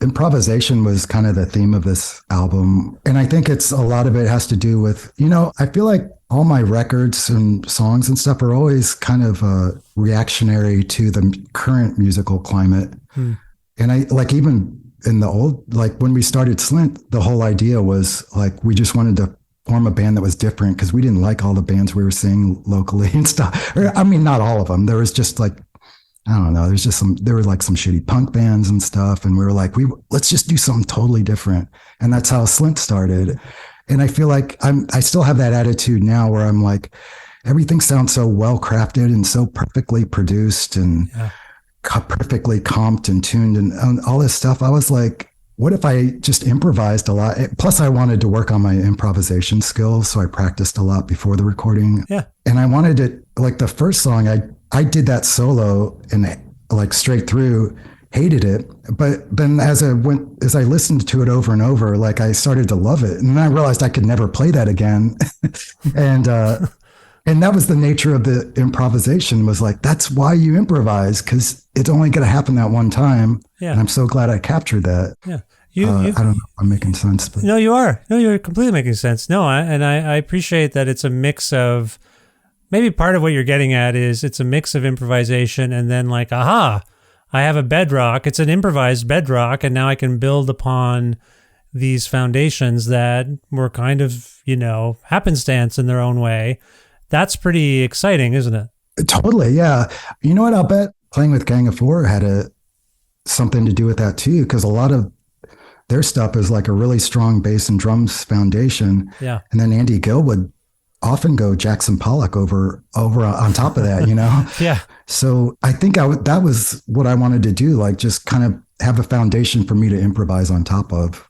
improvisation was kind of the theme of this album. And I think a lot of it has to do with, I feel like all my records and songs and stuff are always kind of reactionary to the current musical climate. And I like, even in the old, like when we started Slint, the whole idea was like, we just wanted to form a band that was different because we didn't like all the bands we were seeing locally and stuff. I mean, not all of them. There was just like, I don't know. There were like some shitty punk bands and stuff. And we were like, let's just do something totally different. And that's how Slint started. And I feel like I still have that attitude now where I'm like, everything sounds so well crafted and so perfectly produced and perfectly comped and tuned and all this stuff. I was like, what if I just improvised a lot? Plus I wanted to work on my improvisation skills. So I practiced a lot before the recording. Yeah. And I wanted it, like the first song, I did that solo and like straight through, hated it. But then as I listened to it over and over, like I started to love it. And then I realized I could never play that again. And that was the nature of the improvisation, was like, that's why you improvise, because it's only going to happen that one time. Yeah. And I'm so glad I captured that. Yeah. I don't know if I'm making sense. But. No, you are. No, you're completely making sense. No, I appreciate that it's a mix of, maybe part of what you're getting at is it's a mix of improvisation and then like, aha, I have a bedrock. It's an improvised bedrock. And now I can build upon these foundations that were kind of, happenstance in their own way. That's pretty exciting, isn't it? Totally. Yeah. You know what? I'll bet playing with Gang of Four had something to do with that too. Cause a lot of their stuff is like a really strong bass and drums foundation. Yeah. And then Andy Gill would often go Jackson Pollock over on top of that, Yeah. So I think that was what I wanted to do, like just kind of have a foundation for me to improvise on top of.